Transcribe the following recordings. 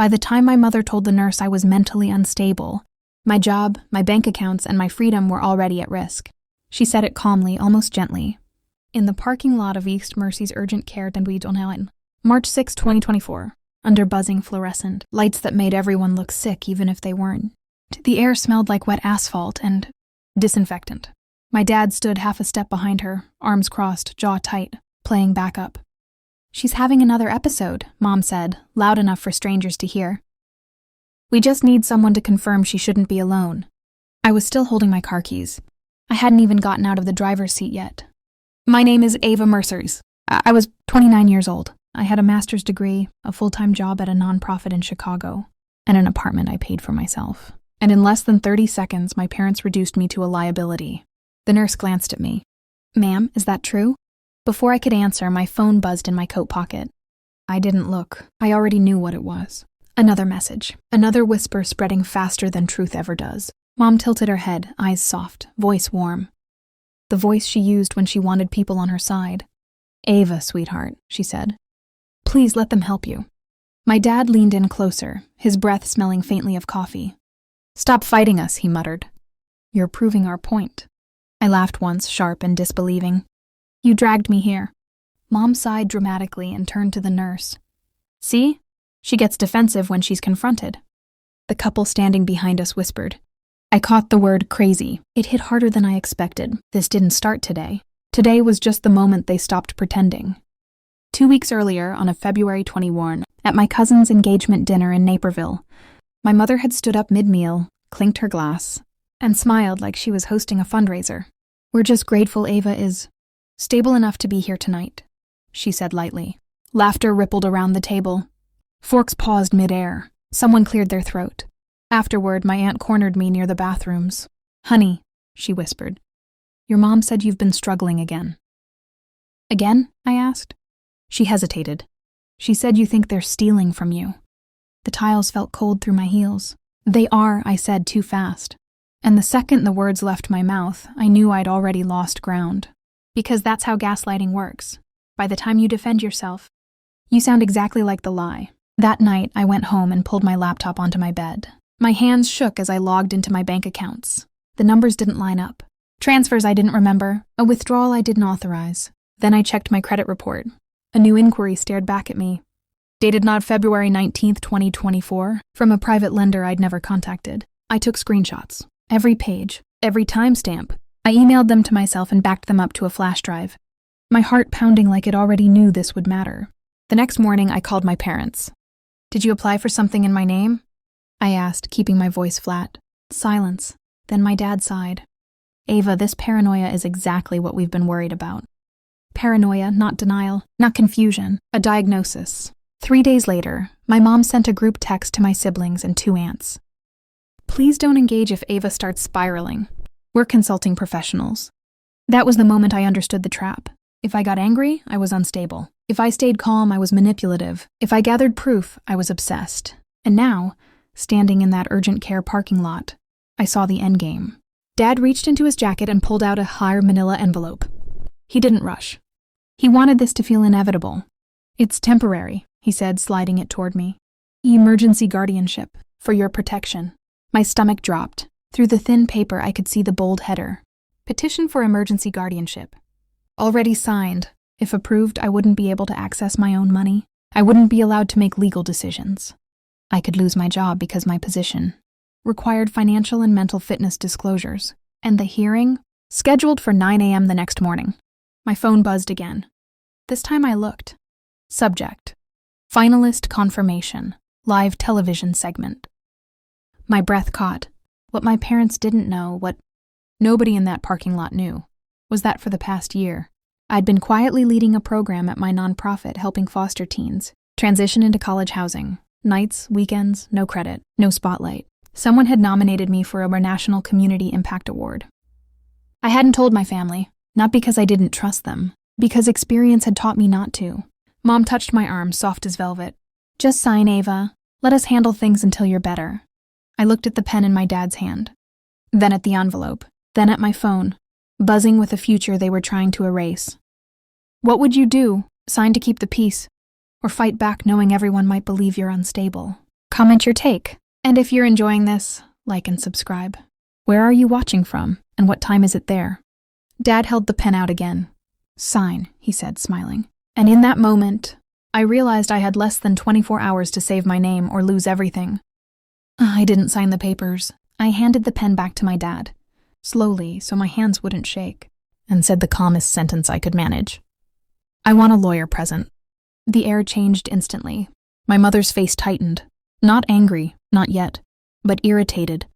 By the time my mother told the nurse I was mentally unstable, my job, my bank accounts, and my freedom were already at risk. She said it calmly, almost gently. In the parking lot of East Mercy's Urgent Care Denbuidonhain, March 6, 2024, under buzzing fluorescent lights that made everyone look sick even if they weren't. The air smelled like wet asphalt and disinfectant. My dad stood half a step behind her, arms crossed, jaw tight, playing backup. "She's having another episode," Mom said, loud enough for strangers to hear. "We just need someone to confirm she shouldn't be alone." I was still holding my car keys. I hadn't even gotten out of the driver's seat yet. "My name is Ava Mercers. I was 29 years old. I had a master's degree, a full-time job at a nonprofit in Chicago, and an apartment I paid for myself. And in less than 30 seconds, my parents reduced me to a liability." The nurse glanced at me. "Ma'am, is that true?" Before I could answer, my phone buzzed in my coat pocket. I didn't look. I already knew what it was. Another message. Another whisper spreading faster than truth ever does. Mom tilted her head, eyes soft, voice warm. The voice she used when she wanted people on her side. "Ava, sweetheart," she said. "Please let them help you." My dad leaned in closer, his breath smelling faintly of coffee. "Stop fighting us," he muttered. "You're proving our point." I laughed once, sharp and disbelieving. "You dragged me here." Mom sighed dramatically and turned to the nurse. "See? She gets defensive when she's confronted." The couple standing behind us whispered. I caught the word crazy. It hit harder than I expected. This didn't start today. Today was just the moment they stopped pretending. 2 weeks earlier, on a February 21, at my cousin's engagement dinner in Naperville, my mother had stood up mid-meal, clinked her glass, and smiled like she was hosting a fundraiser. "We're just grateful Ava is stable enough to be here tonight," she said lightly. Laughter rippled around the table. Forks paused mid-air. Someone cleared their throat. Afterward, my aunt cornered me near the bathrooms. "Honey," she whispered, "your mom said you've been struggling again." "Again?" I asked. She hesitated. "She said you think they're stealing from you." The tiles felt cold through my heels. "They are," I said too fast. And the second the words left my mouth, I knew I'd already lost ground. Because that's how gaslighting works. By the time you defend yourself, you sound exactly like the lie. That night, I went home and pulled my laptop onto my bed. My hands shook as I logged into my bank accounts. The numbers didn't line up. Transfers I didn't remember, a withdrawal I didn't authorize. Then I checked my credit report. A new inquiry stared back at me. Dated not February 19th, 2024, from a private lender I'd never contacted. I took screenshots. Every page, every timestamp. I emailed them to myself and backed them up to a flash drive. My heart pounding like it already knew this would matter. The next morning, I called my parents. "Did you apply for something in my name?" I asked, keeping my voice flat. Silence. Then my dad sighed. "Ava, this paranoia is exactly what we've been worried about." Paranoia, not denial, not confusion, a diagnosis. 3 days later, my mom sent a group text to my siblings and 2 aunts. "Please don't engage if Ava starts spiraling. We're consulting professionals." That was the moment I understood the trap. If I got angry, I was unstable. If I stayed calm, I was manipulative. If I gathered proof, I was obsessed. And now, standing in that urgent care parking lot, I saw the endgame. Dad reached into his jacket and pulled out a high manila envelope. He didn't rush. He wanted this to feel inevitable. "It's temporary," he said, sliding it toward me. "Emergency guardianship, for your protection." My stomach dropped. Through the thin paper, I could see the bold header. "Petition for emergency guardianship." Already signed. If approved, I wouldn't be able to access my own money. I wouldn't be allowed to make legal decisions. I could lose my job because my position required financial and mental fitness disclosures. And the hearing? Scheduled for 9 a.m. the next morning. My phone buzzed again. This time I looked. Subject: Finalist confirmation. Live television segment. My breath caught. What my parents didn't know, what nobody in that parking lot knew, was that for the past year, I'd been quietly leading a program at my nonprofit helping foster teens transition into college housing. Nights, weekends, no credit, no spotlight. Someone had nominated me for a National Community Impact Award. I hadn't told my family, not because I didn't trust them, because experience had taught me not to. Mom touched my arm, soft as velvet. "Just sign, Ava. Let us handle things until you're better." I looked at the pen in my dad's hand, then at the envelope, then at my phone, buzzing with a future they were trying to erase. What would you do? Sign to keep the peace? Or fight back knowing everyone might believe you're unstable? comment your take. And if you're enjoying this, like and subscribe. Where are you watching from, and what time is it there? Dad held the pen out again. Sign, he said, smiling. And in that moment, I realized I had less than 24 hours to save my name or lose everything. I didn't sign the papers. I handed the pen back to my dad, slowly so my hands wouldn't shake, and said the calmest sentence I could manage. I want a lawyer present. The air changed instantly. My mother's face tightened. Not angry, not yet, but irritated,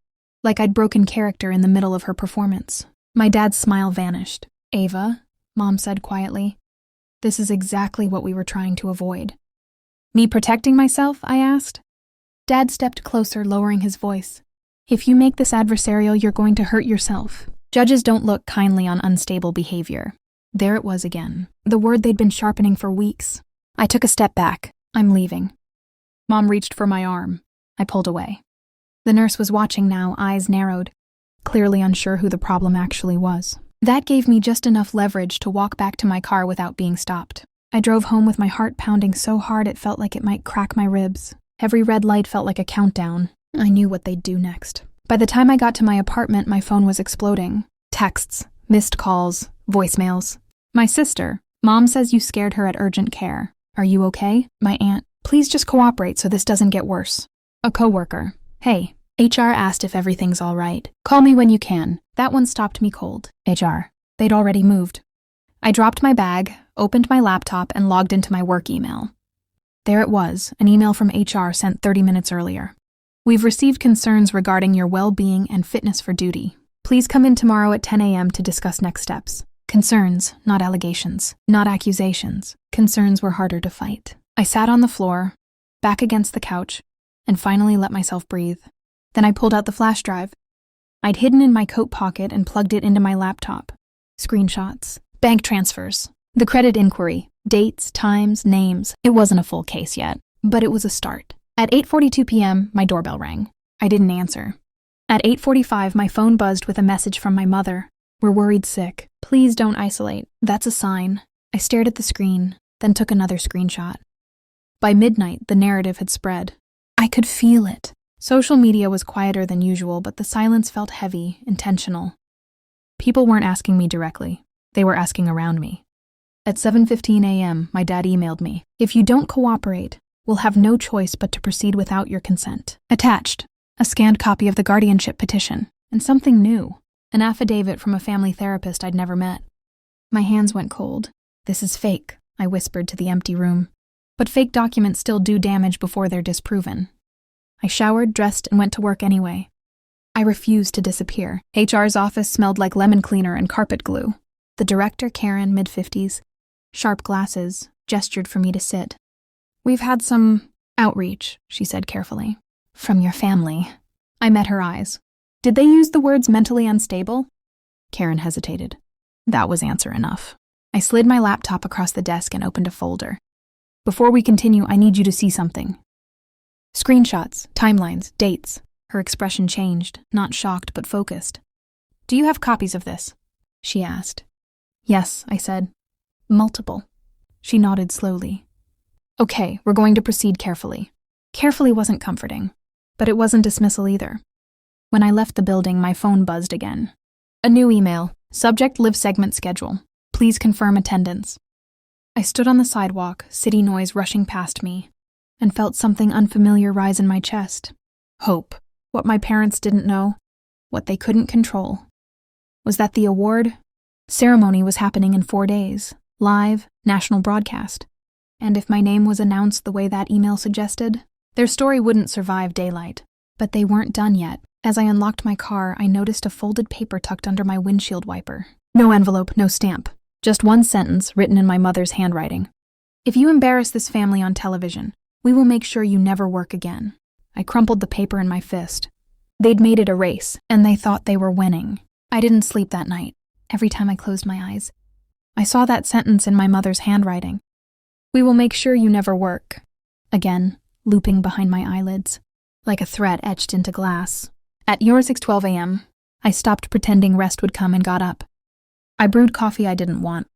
like I'd broken character in the middle of her performance. My dad's smile vanished. Ava, Mom said quietly, this is exactly what we were trying to avoid. Me protecting myself, I asked. Dad stepped closer, lowering his voice. If you make this adversarial, you're going to hurt yourself. Judges don't look kindly on unstable behavior. There it was again, the word they'd been sharpening for weeks. I took a step back. I'm leaving. Mom reached for my arm. I pulled away. The nurse was watching now, eyes narrowed, clearly unsure who the problem actually was. That gave me just enough leverage to walk back to my car without being stopped. I drove home with my heart pounding so hard it felt like it might crack my ribs. Every red light felt like a countdown. I knew what they'd do next. By the time I got to my apartment, my phone was exploding. Texts, missed calls, voicemails. My sister, Mom says you scared her at urgent care. Are you okay? My aunt, please just cooperate so this doesn't get worse. A coworker, hey, HR asked if everything's all right. Call me when you can. That one stopped me cold. HR. They'd already moved. I dropped my bag, opened my laptop, and logged into my work email. There it was, an email from HR sent 30 minutes earlier. We've received concerns regarding your well-being and fitness for duty. Please come in tomorrow at 10 a.m. to discuss next steps. Concerns, not allegations, not accusations. Concerns were harder to fight. I sat on the floor, back against the couch, and finally let myself breathe. Then I pulled out the flash drive. I'd hidden in my coat pocket and plugged it into my laptop. Screenshots, bank transfers, the credit inquiry, dates, times, names. It wasn't a full case yet, but it was a start. At 8:42 p.m., my doorbell rang. I didn't answer. At 8:45, my phone buzzed with a message from my mother. We're worried sick. Please don't isolate. That's a sign. I stared at the screen, then took another screenshot. By midnight, the narrative had spread. I could feel it. Social media was quieter than usual, but the silence felt heavy, intentional. People weren't asking me directly. They were asking around me. At 7:15 a.m., my dad emailed me. If you don't cooperate, we'll have no choice but to proceed without your consent. Attached, a scanned copy of the guardianship petition, and something new, an affidavit from a family therapist I'd never met. My hands went cold. This is fake, I whispered to the empty room. But fake documents still do damage before they're disproven. I showered, dressed, and went to work anyway. I refused to disappear. HR's office smelled like lemon cleaner and carpet glue. The director, Karen, mid-50s, sharp glasses, gestured for me to sit. We've had some outreach, she said carefully. From your family. I met her eyes. Did they use the words mentally unstable? Karen hesitated. That was answer enough. I slid my laptop across the desk and opened a folder. Before we continue, I need you to see something. Screenshots, timelines, dates. Her expression changed, not shocked but focused. Do you have copies of this? She asked. Yes, I said. Multiple. She nodded slowly. Okay, we're going to proceed carefully. Carefully wasn't comforting, but it wasn't dismissal either. When I left the building, my phone buzzed again. A new email. Subject: live segment schedule. Please confirm attendance. I stood on the sidewalk, city noise rushing past me, and felt something unfamiliar rise in my chest. Hope. What my parents didn't know. What they couldn't control. Was that the award? Ceremony was happening in 4 days. Live, national broadcast. And if my name was announced the way that email suggested, their story wouldn't survive daylight. But they weren't done yet. As I unlocked my car, I noticed a folded paper tucked under my windshield wiper. No envelope, no stamp. Just one sentence written in my mother's handwriting. If you embarrass this family on television, we will make sure you never work again. I crumpled the paper in my fist. They'd made it a race, and they thought they were winning. I didn't sleep that night. Every time I closed my eyes, I saw that sentence in my mother's handwriting. We will make sure you never work. Again, looping behind my eyelids, like a threat etched into glass. At 6:12 a.m., I stopped pretending rest would come and got up. I brewed coffee I didn't want,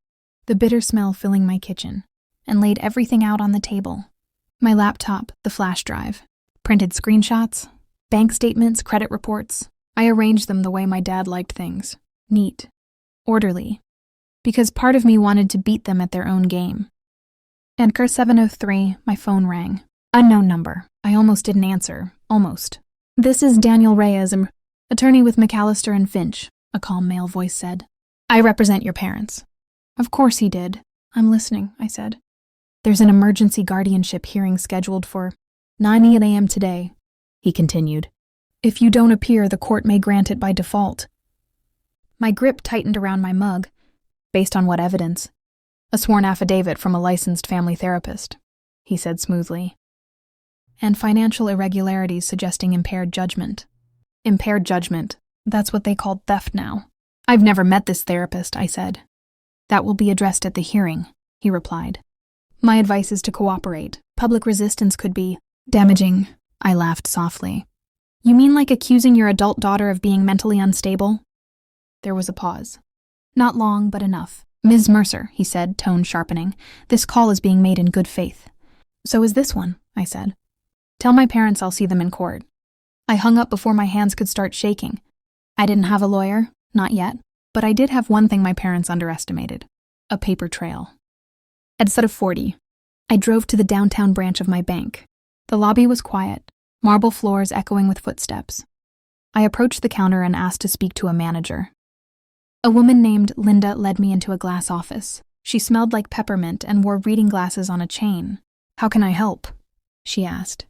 the bitter smell filling my kitchen, and laid everything out on the table. My laptop, the flash drive, Printed screenshots, bank statements, credit reports. I arranged them the way my dad liked things. Neat. Orderly. Because part of me wanted to beat them at their own game. Edgar 703, my phone rang. Unknown number. I almost didn't answer. Almost. This is Daniel Reyes, attorney with McAllister and Finch, a calm male voice said. I represent your parents. Of course he did. I'm listening, I said. There's an emergency guardianship hearing scheduled for 9 a.m. today, he continued. If you don't appear, the court may grant it by default. My grip tightened around my mug. Based on what evidence? A sworn affidavit from a licensed family therapist, he said smoothly. And financial irregularities suggesting impaired judgment. Impaired judgment. That's what they call theft now. I've never met this therapist, I said. That will be addressed at the hearing, he replied. My advice is to cooperate. Public resistance could be damaging. I laughed softly. You mean like accusing your adult daughter of being mentally unstable? There was a pause. Not long, but enough. Ms. Mercer, he said, tone sharpening. This call is being made in good faith. So is this one, I said. Tell my parents I'll see them in court. I hung up before my hands could start shaking. I didn't have a lawyer, not yet, but I did have one thing my parents underestimated. A paper trail. At set of 40, I drove to the downtown branch of my bank. The lobby was quiet, marble floors echoing with footsteps. I approached the counter and asked to speak to a manager. A woman named Linda led me into a glass office. She smelled like peppermint and wore reading glasses on a chain. How can I help? She asked.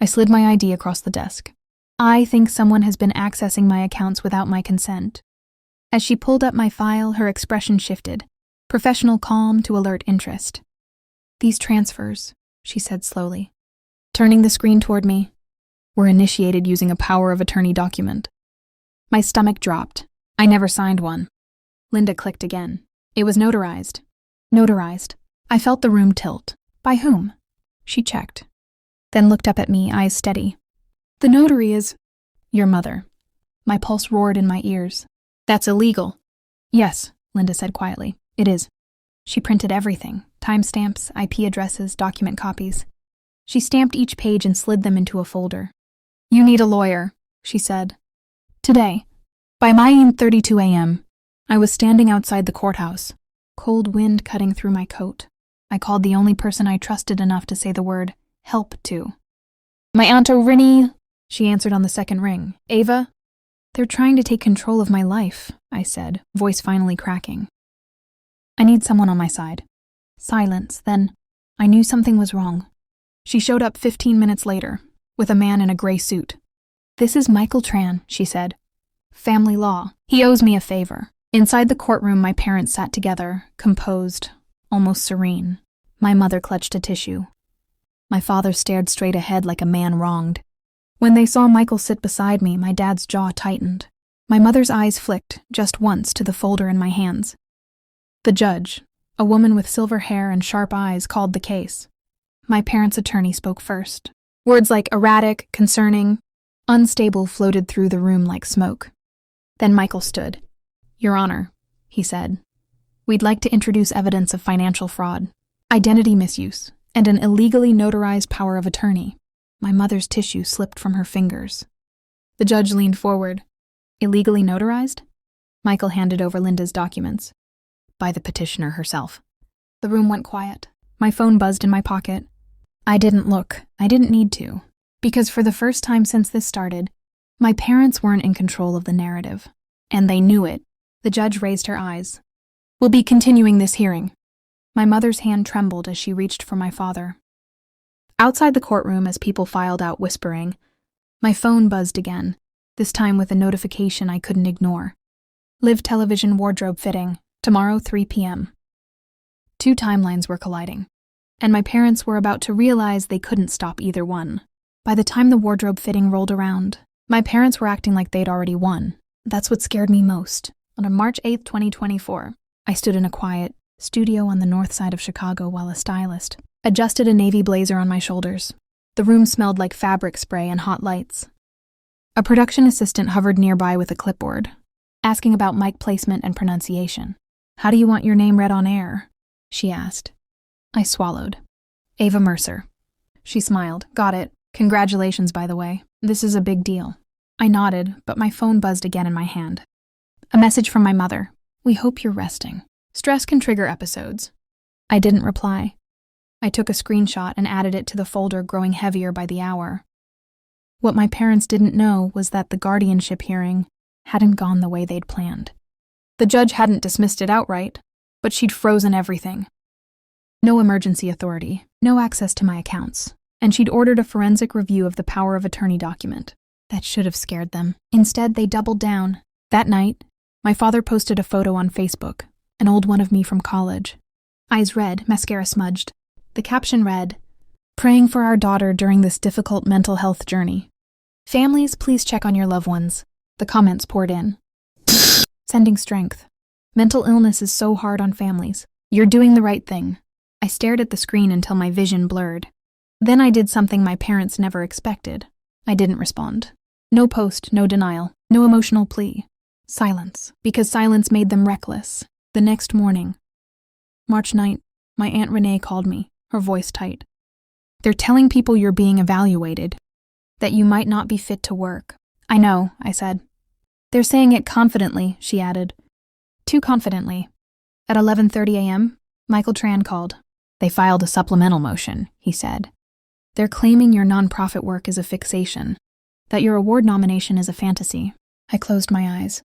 I slid my ID across the desk. I think someone has been accessing my accounts without my consent. As she pulled up my file, her expression shifted. Professional calm to alert interest. These transfers, she said slowly, turning the screen toward me, were initiated using a power of attorney document. My stomach dropped. I never signed one. Linda clicked again. It was notarized. Notarized. I felt the room tilt. By whom? She checked. Then looked up at me, eyes steady. The notary is... Your mother. My pulse roared in my ears. That's illegal. Yes, Linda said quietly. It is. She printed everything. Timestamps, IP addresses, document copies. She stamped each page and slid them into a folder. You need a lawyer, she said. Today. By 9:32 a.m., I was standing outside the courthouse, cold wind cutting through my coat. I called the only person I trusted enough to say the word help to. My Aunt O'Rinny, she answered on the second ring. Ava? They're trying to take control of my life, I said, voice finally cracking. I need someone on my side. Silence, then I knew something was wrong. She showed up 15 minutes later, with a man in a gray suit. This is Michael Tran, she said. Family law. He owes me a favor. Inside the courtroom, my parents sat together, composed, almost serene. My mother clutched a tissue. My father stared straight ahead like a man wronged. When they saw Michael sit beside me, my dad's jaw tightened. My mother's eyes flicked, just once, to the folder in my hands. The judge, a woman with silver hair and sharp eyes, called the case. My parents' attorney spoke first. Words like erratic, concerning, unstable floated through the room like smoke. Then Michael stood. Your Honor, he said, we'd like to introduce evidence of financial fraud, identity misuse, and an illegally notarized power of attorney. My mother's tissue slipped from her fingers. The judge leaned forward. Illegally notarized? Michael handed over Linda's documents. By the petitioner herself. The room went quiet. My phone buzzed in my pocket. I didn't look. I didn't need to. Because for the first time since this started, my parents weren't in control of the narrative. And they knew it. The judge raised her eyes. We'll be continuing this hearing. My mother's hand trembled as she reached for my father. Outside the courtroom, as people filed out whispering, my phone buzzed again, this time with a notification I couldn't ignore. Live television wardrobe fitting, tomorrow 3 p.m. Two timelines were colliding, and my parents were about to realize they couldn't stop either one. By the time the wardrobe fitting rolled around, my parents were acting like they'd already won. That's what scared me most. On March 8, 2024, I stood in a quiet studio on the north side of Chicago while a stylist adjusted a navy blazer on my shoulders. The room smelled like fabric spray and hot lights. A production assistant hovered nearby with a clipboard, asking about mic placement and pronunciation. How do you want your name read on air? She asked. I swallowed. Ava Mercer. She smiled. Got it. Congratulations, by the way. This is a big deal. I nodded, but my phone buzzed again in my hand. A message from my mother. We hope you're resting. Stress can trigger episodes. I didn't reply. I took a screenshot and added it to the folder growing heavier by the hour. What my parents didn't know was that the guardianship hearing hadn't gone the way they'd planned. The judge hadn't dismissed it outright, but she'd frozen everything. No emergency authority, no access to my accounts, and she'd ordered a forensic review of the power of attorney document. That should have scared them. Instead, they doubled down. That night, my father posted a photo on Facebook, an old one of me from college. Eyes red, mascara smudged. The caption read, "Praying for our daughter during this difficult mental health journey. Families, please check on your loved ones." The comments poured in. Sending strength. Mental illness is so hard on families. You're doing the right thing. I stared at the screen until my vision blurred. Then I did something my parents never expected. I didn't respond. No post, no denial, no emotional plea. Silence, because silence made them reckless. The next morning, March 9th, my Aunt Renee called me, her voice tight. "They're telling people you're being evaluated, that you might not be fit to work." "I know," I said. "They're saying it confidently," she added. Too confidently. At 11:30 a.m., Michael Tran called. "They filed a supplemental motion," he said. "They're claiming your nonprofit work is a fixation, that your award nomination is a fantasy." I closed my eyes.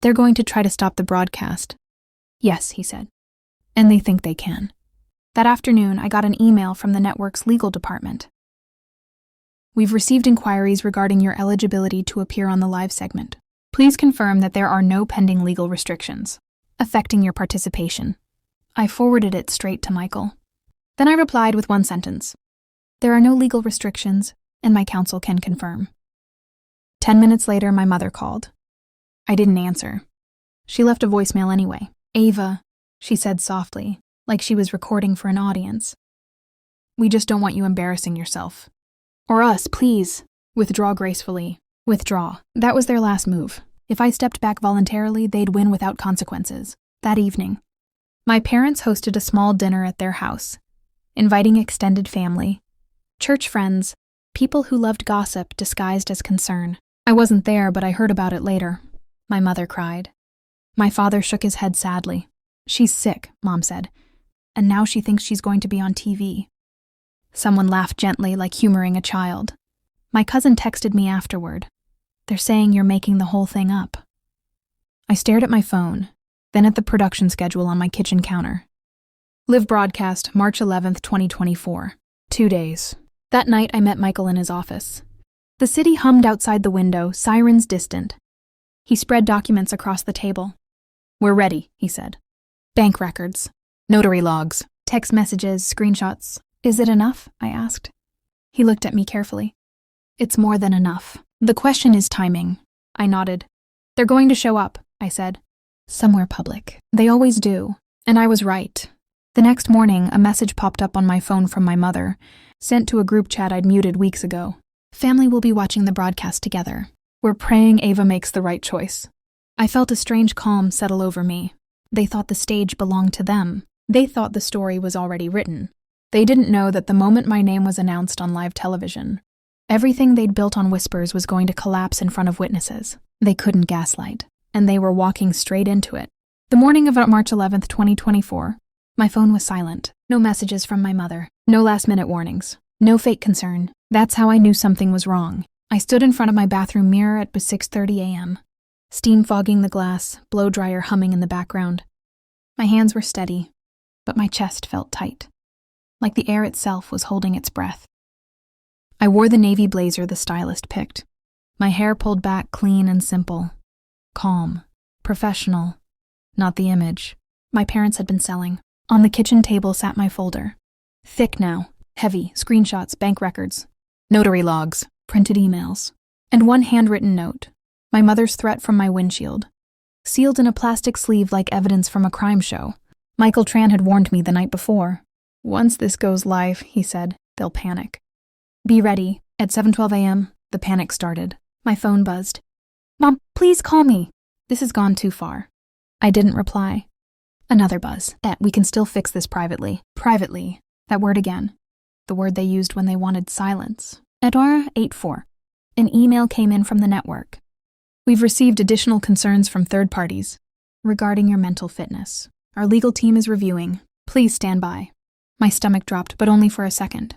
"They're going to try to stop the broadcast." "Yes," he said. "And they think they can." That afternoon, I got an email from the network's legal department. "We've received inquiries regarding your eligibility to appear on the live segment. Please confirm that there are no pending legal restrictions affecting your participation." I forwarded it straight to Michael. Then I replied with one sentence. "There are no legal restrictions, and my counsel can confirm." 10 minutes later, my mother called. I didn't answer. She left a voicemail anyway. "Ava," she said softly, like she was recording for an audience. "We just don't want you embarrassing yourself. Or us, please. Withdraw gracefully. Withdraw." That was their last move. If I stepped back voluntarily, they'd win without consequences. That evening, my parents hosted a small dinner at their house, inviting extended family, church friends, people who loved gossip disguised as concern. I wasn't there, but I heard about it later. My mother cried. My father shook his head sadly. "She's sick," Mom said, "and now she thinks she's going to be on TV." Someone laughed gently, like humoring a child. My cousin texted me afterward. "They're saying you're making the whole thing up." I stared at my phone, then at the production schedule on my kitchen counter. Live broadcast, March 11th, 2024. 2 days. That night, I met Michael in his office. The city hummed outside the window, sirens distant. He spread documents across the table. "We're ready," he said. "Bank records, notary logs, text messages, screenshots. Is it enough?" I asked. He looked at me carefully. "It's more than enough. The question is timing." I nodded. "They're going to show up," I said. "Somewhere public. They always do." And I was right. The next morning, a message popped up on my phone from my mother, sent to a group chat I'd muted weeks ago. "Family will be watching the broadcast together. We're praying Ava makes the right choice." I felt a strange calm settle over me. They thought the stage belonged to them. They thought the story was already written. They didn't know that the moment my name was announced on live television, everything they'd built on whispers was going to collapse in front of witnesses. They couldn't gaslight, and they were walking straight into it. The morning of March 11th, 2024, my phone was silent. No messages from my mother. No last-minute warnings. No fake concern. That's how I knew something was wrong. I stood in front of my bathroom mirror at 6:30 a.m., steam fogging the glass, blow dryer humming in the background. My hands were steady, but my chest felt tight, like the air itself was holding its breath. I wore the navy blazer the stylist picked. My hair pulled back clean and simple. Calm. Professional. Not the image my parents had been selling. On the kitchen table sat my folder. Thick now. Heavy. Screenshots, bank records, notary logs, printed emails, and one handwritten note. My mother's threat from my windshield. Sealed in a plastic sleeve like evidence from a crime show. Michael Tran had warned me the night before. "Once this goes live," he said, "they'll panic. Be ready." At 7:12 a.m., the panic started. My phone buzzed. "Mom, please call me." "This has gone too far." I didn't reply. Another buzz. We can still fix this privately." Privately. That word again. The word they used when they wanted silence. Edwara 84. An email came in from the network. We've received additional concerns from third parties regarding your mental fitness. Our legal team is reviewing. Please stand by. My stomach dropped, but only for a second.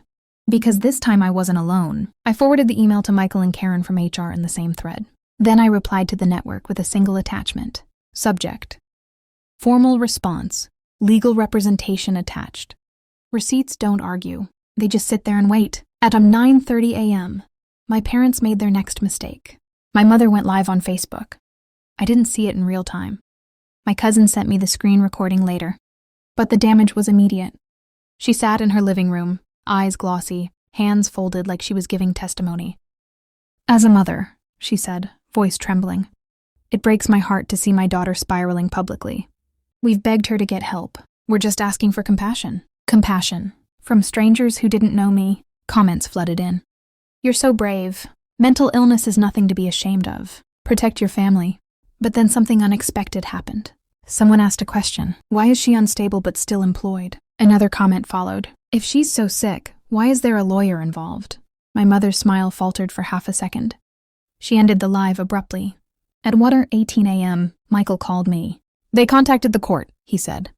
Because this time I wasn't alone, I forwarded the email to Michael and Karen from HR in the same thread. Then I replied to the network with a single attachment. Subject: formal response. Legal representation attached. Receipts don't argue. They just sit there and wait. At 9:30 a.m., my parents made their next mistake. My mother went live on Facebook. I didn't see it in real time. My cousin sent me the screen recording later. But the damage was immediate. She sat in her living room, eyes glossy, hands folded like she was giving testimony. As a mother, she said, voice trembling, it breaks my heart to see my daughter spiraling publicly. We've begged her to get help. We're just asking for compassion. Compassion. From strangers who didn't know me, comments flooded in. You're so brave. Mental illness is nothing to be ashamed of. Protect your family. But then something unexpected happened. Someone asked a question. Why is she unstable but still employed? Another comment followed. If she's so sick, why is there a lawyer involved? My mother's smile faltered for half a second. She ended the live abruptly. At 1:18 a.m., Michael called me. They contacted the court, he said.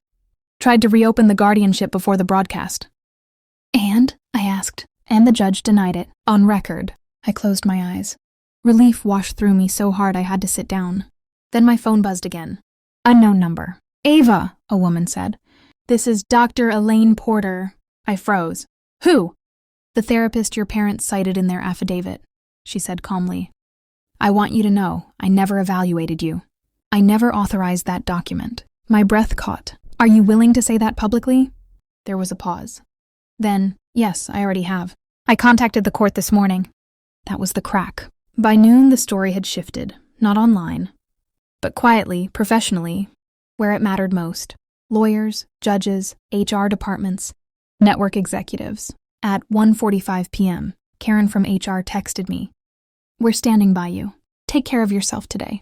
Tried to reopen the guardianship before the broadcast. And? I asked. And the judge denied it. On record. I closed my eyes. Relief washed through me so hard I had to sit down. Then my phone buzzed again. Unknown number. Ava, a woman said. This is Dr. Elaine Porter. I froze. Who? The therapist your parents cited in their affidavit, she said calmly. I want you to know, I never evaluated you. I never authorized that document. My breath caught. Are you willing to say that publicly? There was a pause. Then, yes, I already have. I contacted the court this morning. That was the crack. By noon, the story had shifted, not online, but quietly, professionally, where it mattered most. Lawyers, judges, HR departments, network executives. At 1:45 p.m., Karen from HR texted me. We're standing by you. Take care of yourself today.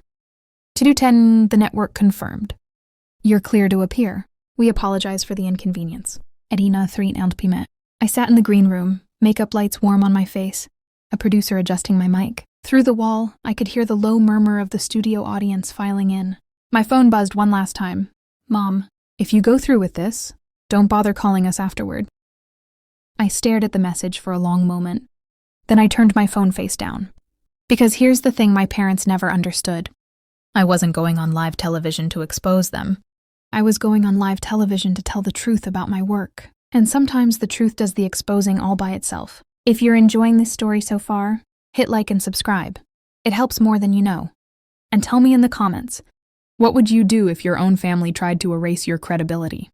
To do 10, the network confirmed. You're clear to appear. We apologize for the inconvenience. Edina 3 p.m. I sat in the green room, makeup lights warm on my face, a producer adjusting my mic. Through the wall, I could hear the low murmur of the studio audience filing in. My phone buzzed one last time. Mom, if you go through with this, don't bother calling us afterward. I stared at the message for a long moment. Then I turned my phone face down. Because here's the thing my parents never understood. I wasn't going on live television to expose them. I was going on live television to tell the truth about my work. And sometimes the truth does the exposing all by itself. If you're enjoying this story so far, hit like and subscribe. It helps more than you know. And tell me in the comments, what would you do if your own family tried to erase your credibility?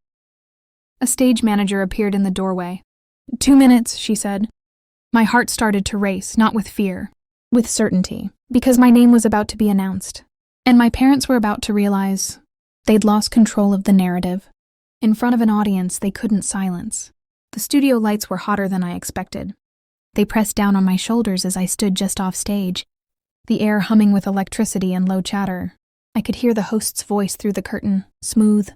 A stage manager appeared in the doorway. 2 minutes, she said. My heart started to race, not with fear, with certainty, because my name was about to be announced. And my parents were about to realize they'd lost control of the narrative. In front of an audience they couldn't silence. The studio lights were hotter than I expected. They pressed down on my shoulders as I stood just off stage, the air humming with electricity and low chatter. I could hear the host's voice through the curtain, smooth,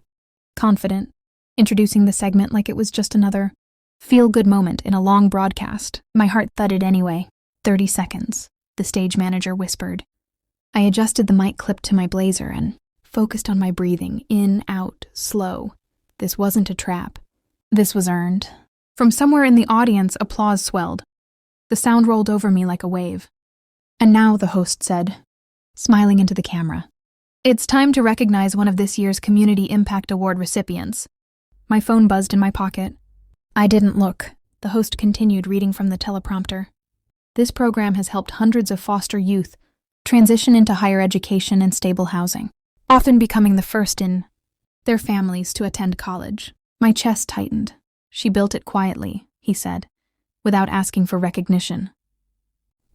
confident, introducing the segment like it was just another feel-good moment in a long broadcast. My heart thudded anyway. 30 seconds, the stage manager whispered. I adjusted the mic clip to my blazer and focused on my breathing, in, out, slow. This wasn't a trap. This was earned. From somewhere in the audience, applause swelled. The sound rolled over me like a wave. And now, the host said, smiling into the camera, it's time to recognize one of this year's Community Impact Award recipients. My phone buzzed in my pocket. I didn't look. The host continued reading from the teleprompter. This program has helped hundreds of foster youth transition into higher education and stable housing, often becoming the first in their families to attend college. My chest tightened. She built it quietly, he said, without asking for recognition.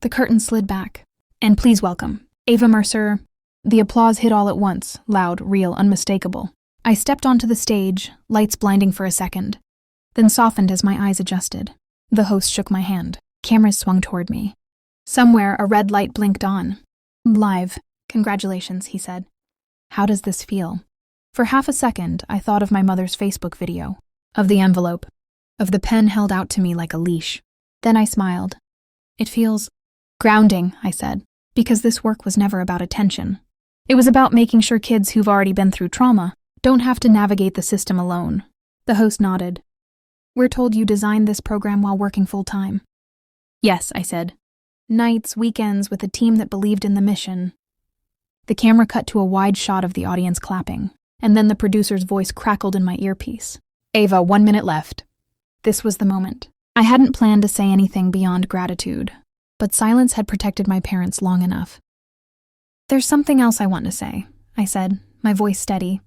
The curtain slid back. And please welcome, Ava Mercer. The applause hit all at once, loud, real, unmistakable. I stepped onto the stage, lights blinding for a second, then softened as my eyes adjusted. The host shook my hand. Cameras swung toward me. Somewhere, a red light blinked on. Live. Congratulations, he said. How does this feel? For half a second, I thought of my mother's Facebook video, of the envelope, of the pen held out to me like a leash. Then I smiled. It feels grounding, I said, because this work was never about attention. It was about making sure kids who've already been through trauma don't have to navigate the system alone. The host nodded. We're told you designed this program while working full-time. Yes, I said. Nights, weekends, with a team that believed in the mission. The camera cut to a wide shot of the audience clapping, and then the producer's voice crackled in my earpiece. Ava, 1 minute left. This was the moment. I hadn't planned to say anything beyond gratitude, but silence had protected my parents long enough. There's something else I want to say, I said, my voice steady,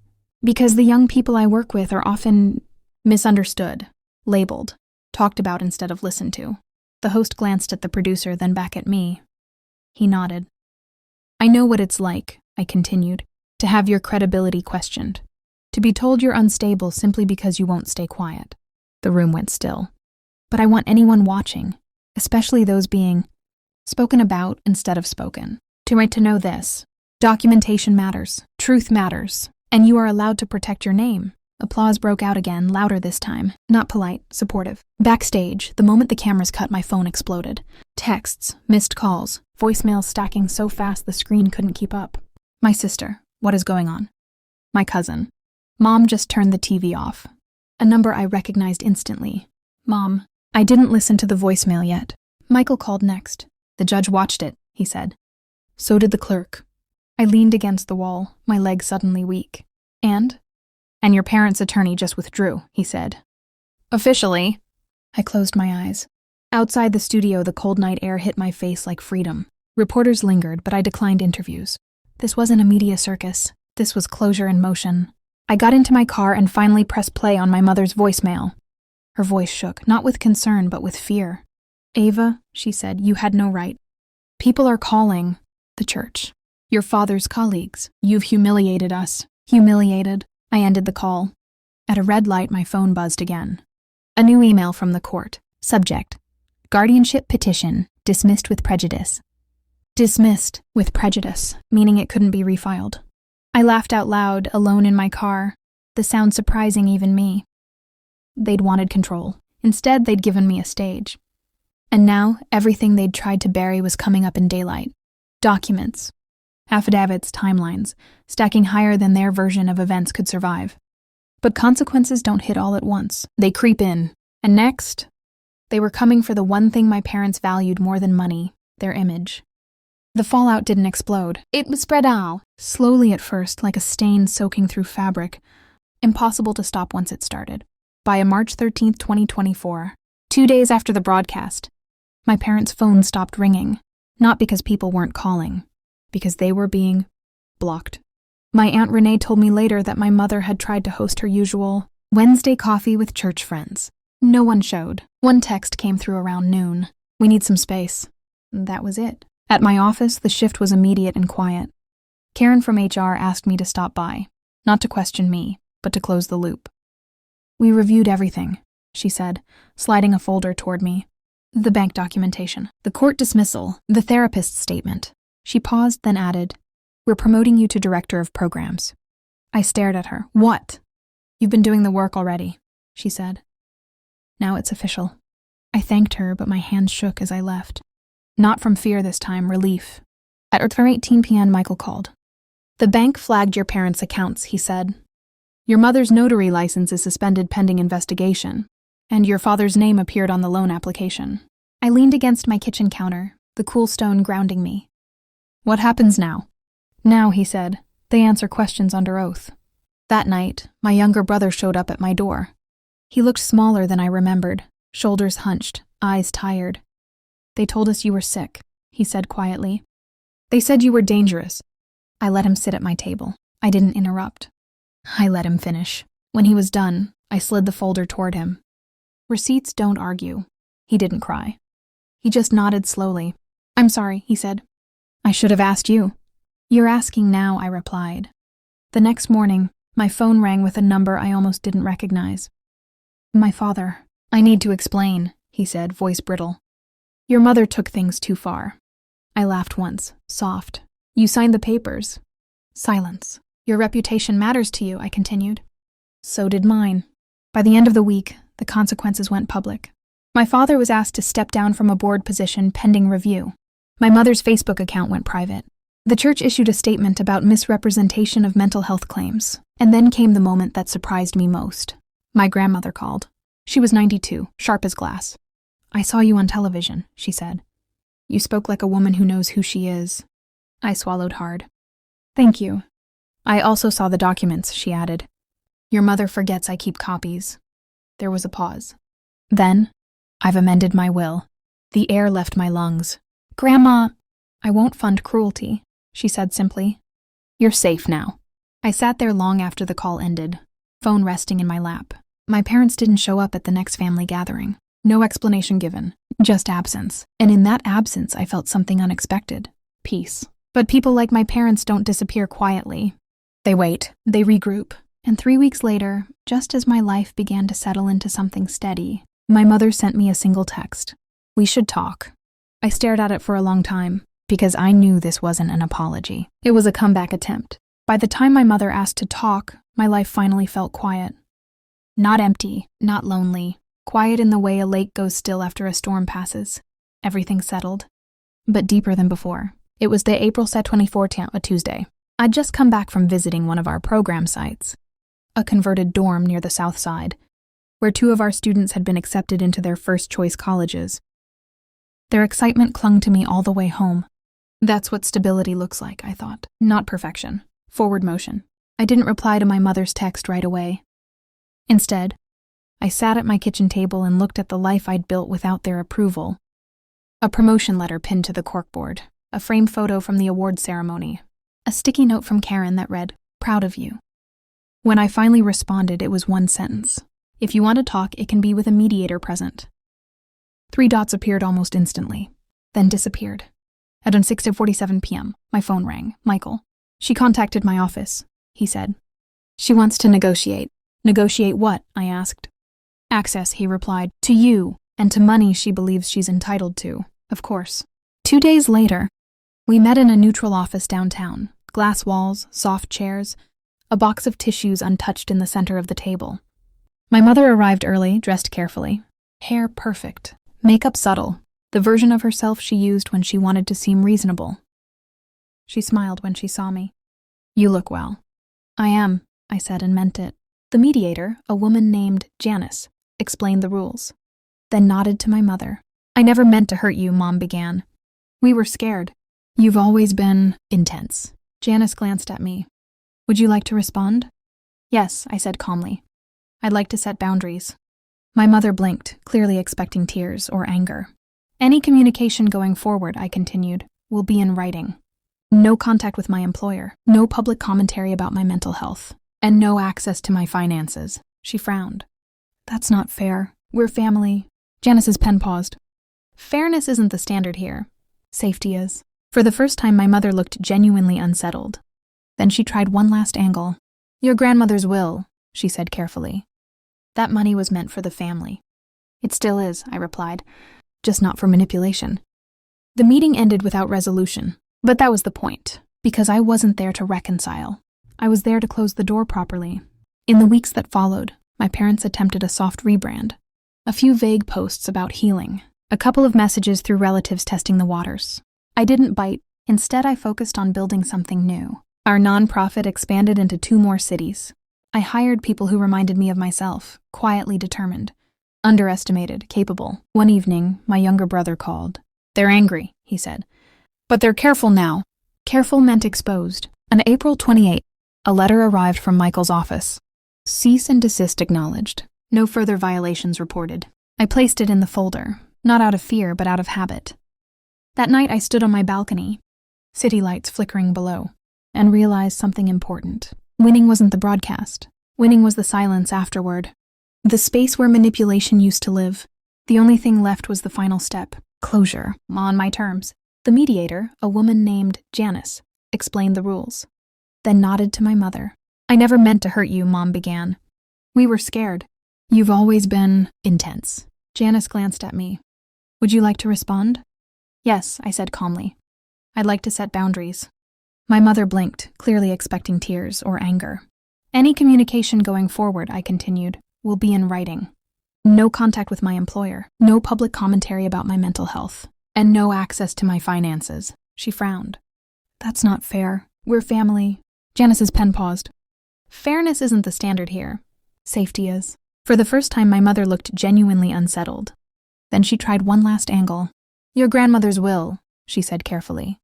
because the young people I work with are often misunderstood, labeled, talked about instead of listened to. The host glanced at the producer, then back at me. He nodded. I know what it's like, I continued, to have your credibility questioned, to be told you're unstable simply because you won't stay quiet. The room went still. But I want anyone watching, especially those being spoken about instead of spoken, to know this. Documentation matters, truth matters, and you are allowed to protect your name. Applause broke out again, louder this time, not polite, supportive. Backstage, the moment the cameras cut, my phone exploded. Texts, missed calls, voicemails stacking so fast the screen couldn't keep up. My sister, what is going on? My cousin. Mom just turned the TV off. A number I recognized instantly. Mom. I didn't listen to the voicemail yet. Michael called next. The judge watched it, he said. So did the clerk. I leaned against the wall, my legs suddenly weak. And your parents' attorney just withdrew, he said. Officially. I closed my eyes. Outside the studio, the cold night air hit my face like freedom. Reporters lingered, but I declined interviews. This wasn't a media circus. This was closure in motion. I got into my car and finally pressed play on my mother's voicemail. Her voice shook, not with concern, but with fear. Ava, she said, you had no right. People are calling the church. Your father's colleagues. You've humiliated us. Humiliated. I ended the call. At a red light, my phone buzzed again. A new email from the court. Subject: Guardianship petition, dismissed with prejudice. Dismissed with prejudice, meaning it couldn't be refiled. I laughed out loud, alone in my car, the sound surprising even me. They'd wanted control. Instead, they'd given me a stage. And now, everything they'd tried to bury was coming up in daylight. Documents. Affidavits, timelines, stacking higher than their version of events could survive. But consequences don't hit all at once. They creep in. And next, they were coming for the one thing my parents valued more than money, their image. The fallout didn't explode. It was spread out, slowly at first, like a stain soaking through fabric. Impossible to stop once it started. By March 13, 2024, 2 days after the broadcast, my parents' phone stopped ringing. Not because people weren't calling, because they were being blocked. My Aunt Renee told me later that my mother had tried to host her usual Wednesday coffee with church friends. No one showed. One text came through around noon. We need some space. That was it. At my office, the shift was immediate and quiet. Karen from HR asked me to stop by, not to question me, but to close the loop. We reviewed everything, she said, sliding a folder toward me. The bank documentation, the court dismissal, the therapist's statement. She paused, then added, We're promoting you to director of programs. I stared at her. What? You've been doing the work already, she said. Now it's official. I thanked her, but my hands shook as I left. Not from fear this time, relief. At 18 p.m., Michael called. The bank flagged your parents' accounts, he said. Your mother's notary license is suspended pending investigation, and your father's name appeared on the loan application. I leaned against my kitchen counter, the cool stone grounding me. What happens now? Now, he said, they answer questions under oath. That night, my younger brother showed up at my door. He looked smaller than I remembered, shoulders hunched, eyes tired. They told us you were sick, he said quietly. They said you were dangerous. I let him sit at my table. I didn't interrupt. I let him finish. When he was done, I slid the folder toward him. Receipts don't argue. He didn't cry. He just nodded slowly. I'm sorry, he said. I should have asked you. You're asking now, I replied. The next morning, my phone rang with a number I almost didn't recognize. My father. I need to explain, he said, voice brittle. Your mother took things too far. I laughed once, soft. You signed the papers. Silence. Your reputation matters to you, I continued. So did mine. By the end of the week, the consequences went public. My father was asked to step down from a board position pending review. My mother's Facebook account went private. The church issued a statement about misrepresentation of mental health claims, and then came the moment that surprised me most. My grandmother called. She was 92, sharp as glass. "I saw you on television," she said. "You spoke like a woman who knows who she is." I swallowed hard. "Thank you. I also saw the documents," she added. "Your mother forgets I keep copies." There was a pause. Then, "I've amended my will." The air left my lungs. "Grandma, I won't fund cruelty," she said simply. "You're safe now." I sat there long after the call ended, phone resting in my lap. My parents didn't show up at the next family gathering. No explanation given, just absence. And in that absence, I felt something unexpected. Peace. But people like my parents don't disappear quietly. They wait, they regroup. And 3 weeks later, just as my life began to settle into something steady, my mother sent me a single text. "We should talk." I stared at it for a long time, because I knew this wasn't an apology. It was a comeback attempt. By the time my mother asked to talk, my life finally felt quiet. Not empty, not lonely. Quiet in the way a lake goes still after a storm passes. Everything settled. But deeper than before. It was the April 24th, a Tuesday. I'd just come back from visiting one of our program sites, a converted dorm near the south side, where 2 of our students had been accepted into their first-choice colleges. Their excitement clung to me all the way home. That's what stability looks like, I thought. Not perfection. Forward motion. I didn't reply to my mother's text right away. Instead, I sat at my kitchen table and looked at the life I'd built without their approval. A promotion letter pinned to the corkboard, a framed photo from the award ceremony, a sticky note from Karen that read, "Proud of you." When I finally responded, it was one sentence. "If you want to talk, it can be with a mediator present." 3 dots appeared almost instantly, then disappeared. At 6:47 p.m., my phone rang. Michael. "She contacted my office," he said. "She wants to negotiate." "Negotiate what?" I asked. "Access," he replied, "to you, and to money she believes she's entitled to, of course." 2 days later, we met in a neutral office downtown. Glass walls, soft chairs, a box of tissues untouched in the center of the table. My mother arrived early, dressed carefully. Hair perfect. Makeup subtle. The version of herself she used when she wanted to seem reasonable. She smiled when she saw me. "You look well." "I am," I said and meant it. The mediator, a woman named Janice, explained the rules, then nodded to my mother. "I never meant to hurt you," Mom began. "We were scared. You've always been intense." Janice glanced at me. "Would you like to respond?" "Yes," I said calmly. "I'd like to set boundaries." My mother blinked, clearly expecting tears or anger. "Any communication going forward," I continued, "will be in writing. No contact with my employer, no public commentary about my mental health, and no access to my finances." She frowned. "That's not fair. We're family." Janice's pen paused. "Fairness isn't the standard here. Safety is." For the first time, my mother looked genuinely unsettled. Then she tried one last angle. "Your grandmother's will," she said carefully. "That money was meant for the family." "It still is," I replied, "just not for manipulation." The meeting ended without resolution, but that was the point, because I wasn't there to reconcile. I was there to close the door properly. In the weeks that followed, my parents attempted a soft rebrand. A few vague posts about healing, a couple of messages through relatives testing the waters. I didn't bite. Instead, I focused on building something new. Our nonprofit expanded into 2 more cities. I hired people who reminded me of myself, quietly determined, underestimated, capable. One evening, my younger brother called. "They're angry," he said. "But they're careful now." Careful meant exposed. On April 28th, a letter arrived from Michael's office. "Cease and desist acknowledged. No further violations reported." I placed it in the folder, not out of fear, but out of habit. That night I stood on my balcony, city lights flickering below, and realized something important. Winning wasn't the broadcast. Winning was the silence afterward. The space where manipulation used to live. The only thing left was the final step. Closure, on my terms. The mediator, a woman named Janice, explained the rules, then nodded to my mother. "I never meant to hurt you," Mom began. "We were scared. You've always been intense." Janice glanced at me. "Would you like to respond?" "Yes," I said calmly. "I'd like to set boundaries." My mother blinked, clearly expecting tears or anger. "Any communication going forward," I continued, "will be in writing. No contact with my employer, no public commentary about my mental health, and no access to my finances. She frowned. That's not fair. We're family. Janice's pen paused. Fairness isn't the standard here. Safety is. For the first time, my mother looked genuinely unsettled. Then she tried one last angle. Your grandmother's will, she said carefully.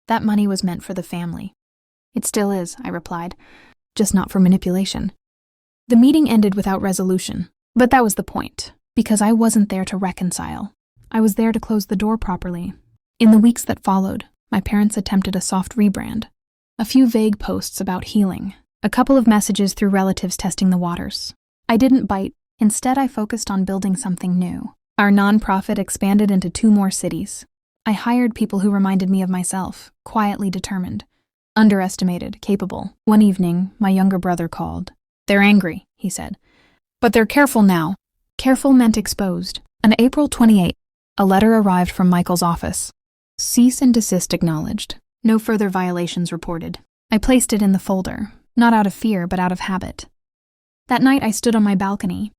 That money was meant for the family. It still is, I replied, just not for manipulation. The meeting ended without resolution, but that was the point, because I wasn't there to reconcile. I was there to close the door properly. In the weeks that followed, my parents attempted a soft rebrand. A few vague posts about healing, a couple of messages through relatives testing the waters. I didn't bite. Instead, I focused on building something new. Our nonprofit expanded into 2 more cities. I hired people who reminded me of myself, quietly determined, underestimated, capable. One evening, my younger brother called. They're angry, he said. But they're careful now. Careful meant exposed. On April 28, a letter arrived from Michael's office. Cease and desist acknowledged. No further violations reported. I placed it in the folder, not out of fear, but out of habit. That night I stood on my balcony,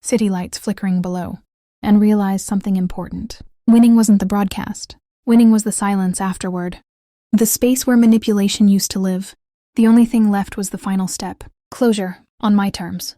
city lights flickering below, and realized something important. Winning wasn't the broadcast. Winning was the silence afterward. The space where manipulation used to live. The only thing left was the final step. Closure, on my terms.